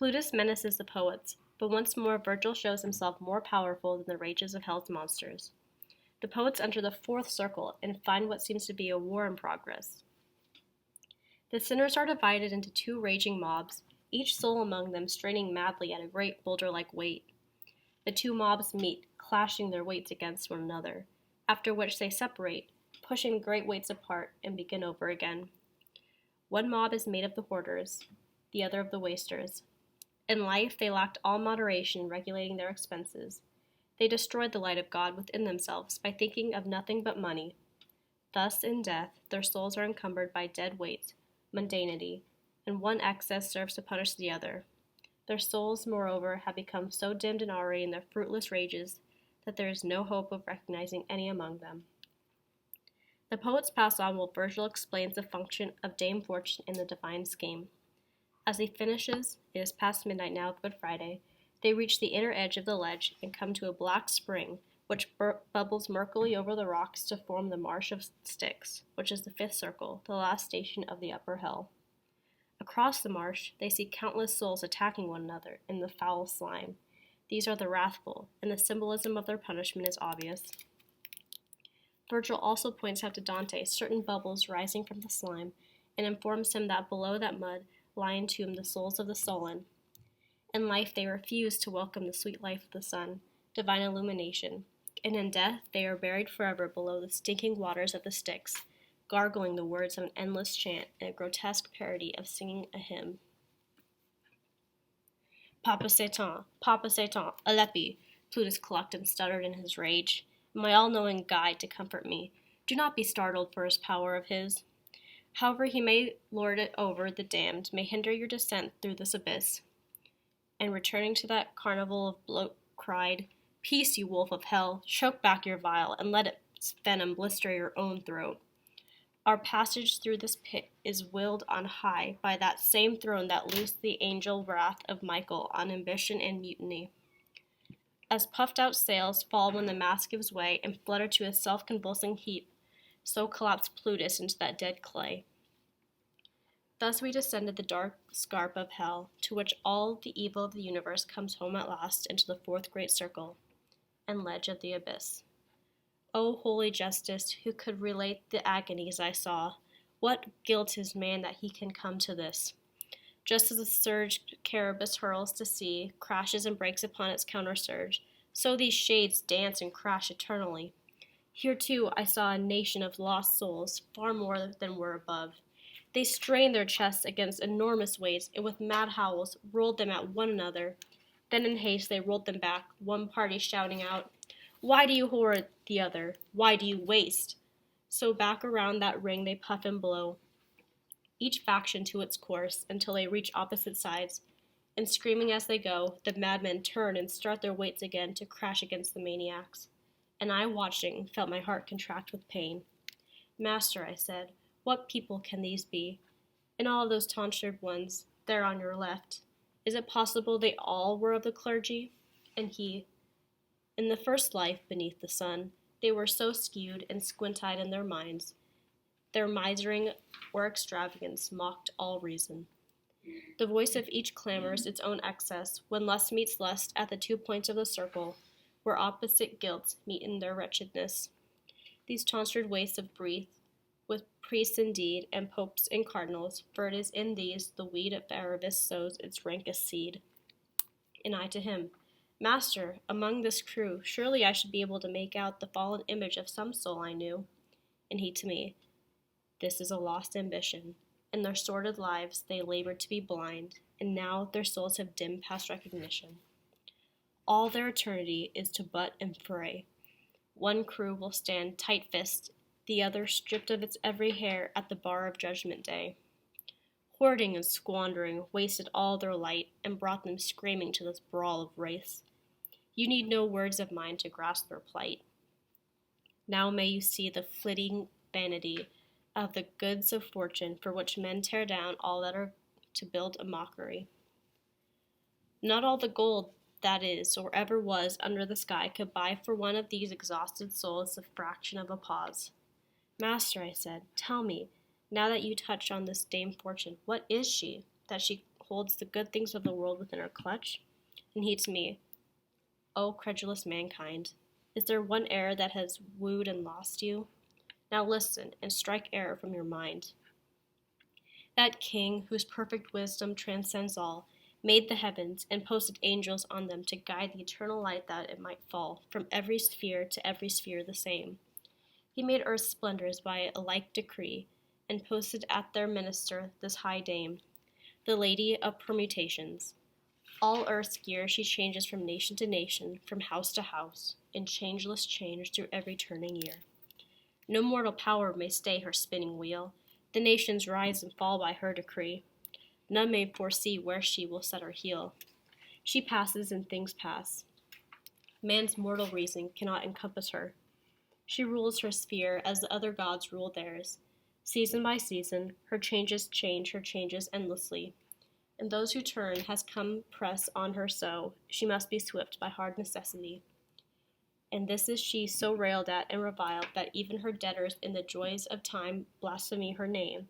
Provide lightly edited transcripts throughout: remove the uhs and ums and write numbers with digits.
Plutus menaces the poets, but once more Virgil shows himself more powerful than the rages of hell's monsters. The poets enter the fourth circle and find what seems to be a war in progress. The sinners are divided into two raging mobs, each soul among them straining madly at a great boulder-like weight. The two mobs meet, clashing their weights against one another, after which they separate, pushing the great weights apart, and begin over again. One mob is made of the hoarders, the other of the wasters. In life, they lacked all moderation in regulating their expenses. They destroyed the light of God within themselves by thinking of nothing but money. Thus, in death, their souls are encumbered by dead weight, mundanity, and one excess serves to punish the other. Their souls, moreover, have become so dimmed and awry in their fruitless rages that there is no hope of recognizing any among them. The poets pass on while Virgil explains the function of Dame Fortune in the divine scheme. As he finishes, it is past midnight now of Good Friday, they reach the inner edge of the ledge and come to a black spring which bubbles murkily over the rocks to form the Marsh of Styx, which is the fifth circle, the last station of the upper hell. Across the marsh, they see countless souls attacking one another in the foul slime. These are the wrathful, and the symbolism of their punishment is obvious. Virgil also points out to Dante certain bubbles rising from the slime, and informs him that below that mud lie entombed the souls of the sullen. In life they refuse to welcome the sweet life of the sun, divine illumination, and in death they are buried forever below the stinking waters of the Styx, gargling the words of an endless chant in a grotesque parody of singing a hymn. Papa Satan, Aleppi, Plutus clucked and stuttered in his rage, my all-knowing guide to comfort me. Do not be startled for his power of his. However he may lord it over the damned, may hinder your descent through this abyss. And returning to that carnival of bloat, cried, Peace, you wolf of hell, choke back your vial, and let its venom blister your own throat. Our passage through this pit is willed on high by that same throne that loosed the angel wrath of Michael on ambition and mutiny. As puffed-out sails fall when the mast gives way and flutter to a self-convulsing heap, so collapsed Plutus into that dead clay. Thus we descended the dark scarp of hell, to which all the evil of the universe comes home at last into the fourth great circle and ledge of the abyss. O holy justice, who could relate the agonies I saw, what guilt is man that he can come to this? Just as the surged Charybdis hurls to sea, crashes and breaks upon its counter-surge, so these shades dance and crash eternally. Here, too, I saw a nation of lost souls, far more than were above. They strained their chests against enormous weights, and with mad howls rolled them at one another. Then in haste they rolled them back, one party shouting out, Why do you hoard? The other, Why do you waste? So back around that ring they puff and blow, each faction to its course, until they reach opposite sides, and screaming as they go, the madmen turn and start their weights again to crash against the maniacs. And I, watching, felt my heart contract with pain. Master, I said, what people can these be? And all those tonsured ones, there on your left, is it possible they all were of the clergy? And he, in the first life beneath the sun, they were so skewed and squint-eyed in their minds, their misering or extravagance mocked all reason. The voice of each clamors its own excess, when lust meets lust at the 2 points of the circle, where opposite guilts meet in their wretchedness. These tonsured wastes of breath, with priests indeed, and popes and cardinals, for it is in these the weed of Erebus sows its rankest seed. And I to him, Master, among this crew, surely I should be able to make out the fallen image of some soul I knew. And he to me, This is a lost ambition. In their sordid lives they labored to be blind, and now their souls have dimmed past recognition. All their eternity is to butt and fray. One crew will stand tight-fisted, the other stripped of its every hair at the bar of Judgment Day. Hoarding and squandering wasted all their light and brought them screaming to this brawl of race. You need no words of mine to grasp their plight. Now may you see the flitting vanity of the goods of fortune, for which men tear down all that are to build a mockery. Not all the gold that is or ever was under the sky could buy for one of these exhausted souls the fraction of a pause. Master, I said, tell me, now that you touch on this Dame Fortune, what is she, that she holds the good things of the world within her clutch? And he to me, O credulous mankind, is there one error that has wooed and lost you? Now listen, and strike error from your mind. That king, whose perfect wisdom transcends all, made the heavens and posted angels on them to guide the eternal light that it might fall from every sphere to every sphere the same. He made earth's splendors by a like decree, and posted at their minister this high dame, the lady of permutations. All earth's gear she changes from nation to nation, from house to house, in changeless change through every turning year. No mortal power may stay her spinning wheel. The nations rise and fall by her decree. None may foresee where she will set her heel. She passes and things pass. Man's mortal reason cannot encompass her. She rules her sphere as the other gods rule theirs. Season by season, her changes change her changes endlessly. And those who turn has come press on her so, she must be swift by hard necessity. And this is she so railed at and reviled that even her debtors in the joys of time blaspheme her name.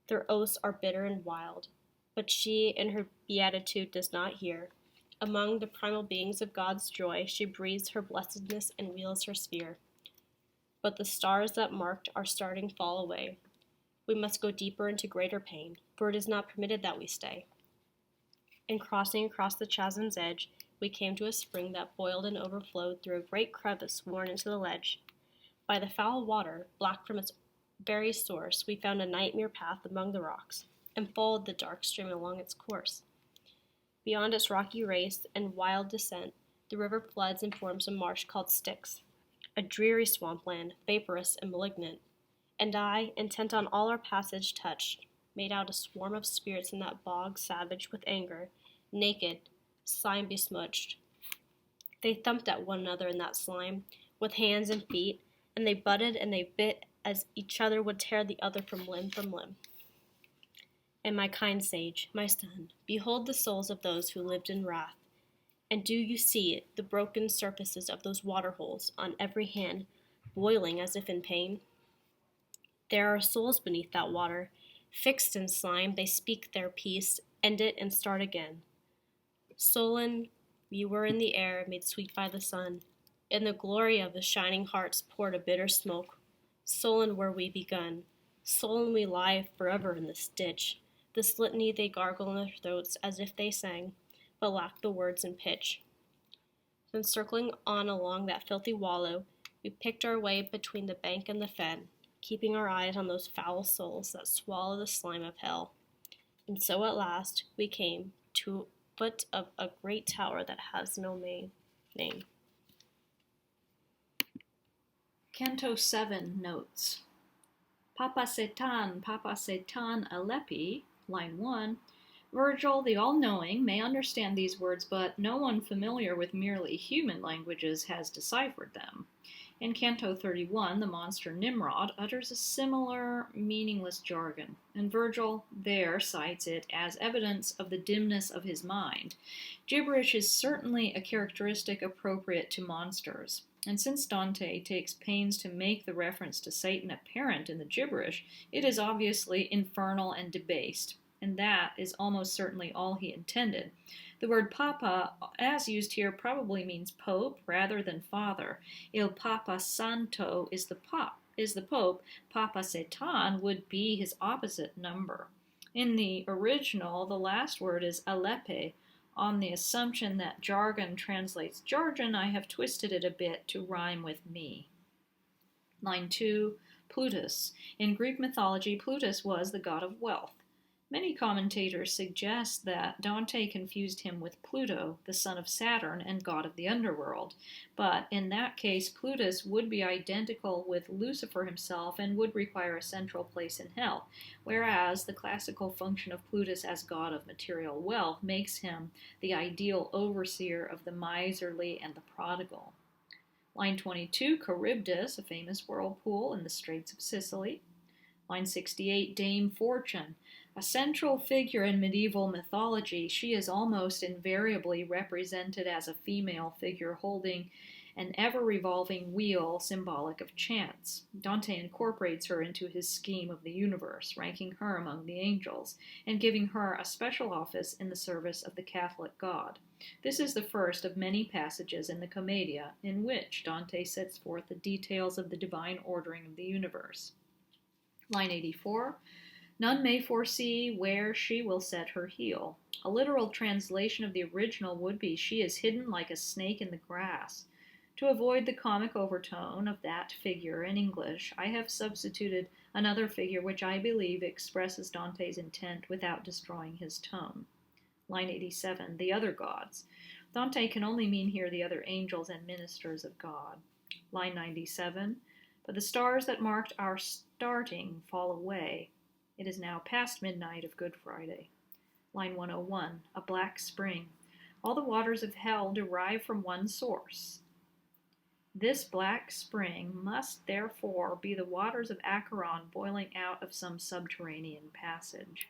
Their oaths are bitter and wild, but she in her beatitude does not hear. Among the primal beings of God's joy, she breathes her blessedness and wheels her sphere. But the stars that marked our starting fall away. We must go deeper into greater pain, for it is not permitted that we stay. And crossing across the chasm's edge, we came to a spring that boiled and overflowed through a great crevice worn into the ledge. By the foul water, black from its very source, we found a nightmare path among the rocks, and followed the dark stream along its course. Beyond its rocky race and wild descent, the river floods and forms a marsh called Styx, a dreary swampland, vaporous and malignant. And I, intent on all our passage touched, made out a swarm of spirits in that bog, savage with anger, naked, slime besmudged. They thumped at one another in that slime, with hands and feet, and they butted and they bit as each other would tear the other from limb from limb. And my kind sage, my son, behold the souls of those who lived in wrath. And do you see the broken surfaces of those water holes on every hand, boiling as if in pain? There are souls beneath that water. Fixed in slime, they speak their piece, end it, and start again. Sullen, we were in the air, made sweet by the sun. In the glory of the shining hearts poured a bitter smoke. Sullen were we begun. Sullen we lie forever in this ditch. This litany they gargle in their throats as if they sang, but lack the words and pitch. Then circling on along that filthy wallow, we picked our way between the bank and the fen, keeping our eyes on those foul souls that swallow the slime of hell. And so at last we came to foot of a great tower that has no name. Canto 7 notes. Papa Setan Alepi, line 1. Virgil, the all-knowing, may understand these words, but no one familiar with merely human languages has deciphered them. In Canto 31, the monster Nimrod utters a similar meaningless jargon, and Virgil there cites it as evidence of the dimness of his mind. Gibberish is certainly a characteristic appropriate to monsters, and since Dante takes pains to make the reference to Satan apparent in the gibberish, it is obviously infernal and debased, and that is almost certainly all he intended. The word papa, as used here, probably means pope rather than father. Il Papa Santo is the pope. Papa Satan would be his opposite number. In the original, the last word is alepe. On the assumption that jargon translates jargon, I have twisted it a bit to rhyme with me. Line 2, Plutus. In Greek mythology, Plutus was the god of wealth. Many commentators suggest that Dante confused him with Pluto, the son of Saturn and god of the underworld, but in that case Plutus would be identical with Lucifer himself and would require a central place in hell, whereas the classical function of Plutus as god of material wealth makes him the ideal overseer of the miserly and the prodigal. Line 22, Charybdis, a famous whirlpool in the Straits of Sicily. Line 68, Dame Fortune. A central figure in medieval mythology, she is almost invariably represented as a female figure holding an ever-revolving wheel symbolic of chance. Dante incorporates her into his scheme of the universe, ranking her among the angels, and giving her a special office in the service of the Catholic God. This is the first of many passages in the Commedia in which Dante sets forth the details of the divine ordering of the universe. Line 84, none may foresee where she will set her heel. A literal translation of the original would be, she is hidden like a snake in the grass. To avoid the comic overtone of that figure in English, I have substituted another figure which I believe expresses Dante's intent without destroying his tone. Line 87, the other gods. Dante can only mean here the other angels and ministers of God. Line 97, but the stars that marked our starting fall away. It is now past midnight of Good Friday. Line 101, a black spring. All the waters of hell derive from one source. This black spring must therefore be the waters of Acheron boiling out of some subterranean passage.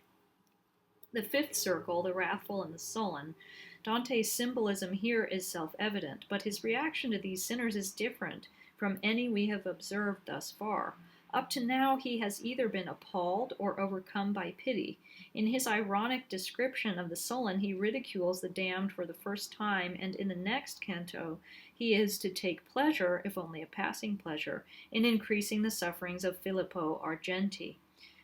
The fifth circle, the wrathful and the sullen, Dante's symbolism here is self-evident, but his reaction to these sinners is different from any we have observed thus far. Up to now he has either been appalled or overcome by pity. In his ironic description of the sullen, he ridicules the damned for the first time, and in the next canto he is to take pleasure, if only a passing pleasure, in increasing the sufferings of Filippo Argenti.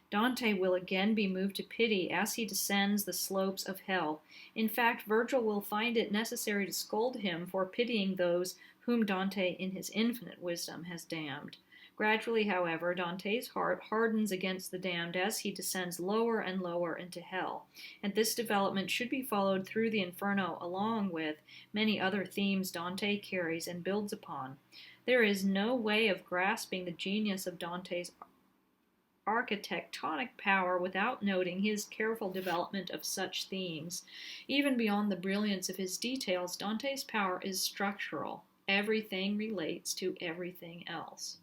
Dante will again be moved to pity as he descends the slopes of hell. In fact, Virgil will find it necessary to scold him for pitying those whom Dante in his infinite wisdom has damned. Gradually, however, Dante's heart hardens against the damned as he descends lower and lower into hell, and this development should be followed through the Inferno along with many other themes Dante carries and builds upon. There is no way of grasping the genius of Dante's architectonic power without noting his careful development of such themes. Even beyond the brilliance of his details, Dante's power is structural. Everything relates to everything else.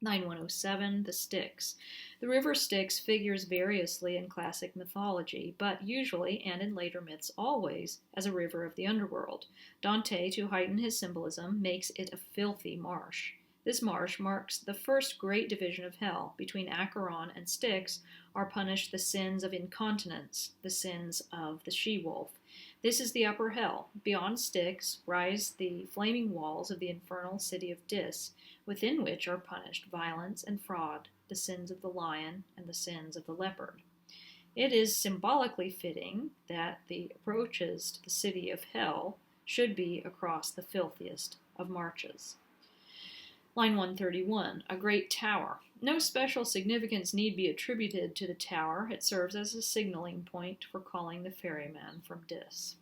9107, the Styx. The river Styx figures variously in classic mythology, but usually, and in later myths always, as a river of the underworld. Dante, to heighten his symbolism, makes it a filthy marsh. This marsh marks the first great division of hell. Between Acheron and Styx are punished the sins of incontinence, the sins of the she-wolf. This is the upper hell. Beyond Styx rise the flaming walls of the infernal city of Dis, within which are punished violence and fraud, the sins of the lion and the sins of the leopard. It is symbolically fitting that the approaches to the city of hell should be across the filthiest of marches. Line 131, a great tower. No special significance need be attributed to the tower. It serves as a signaling point for calling the ferryman from Dis.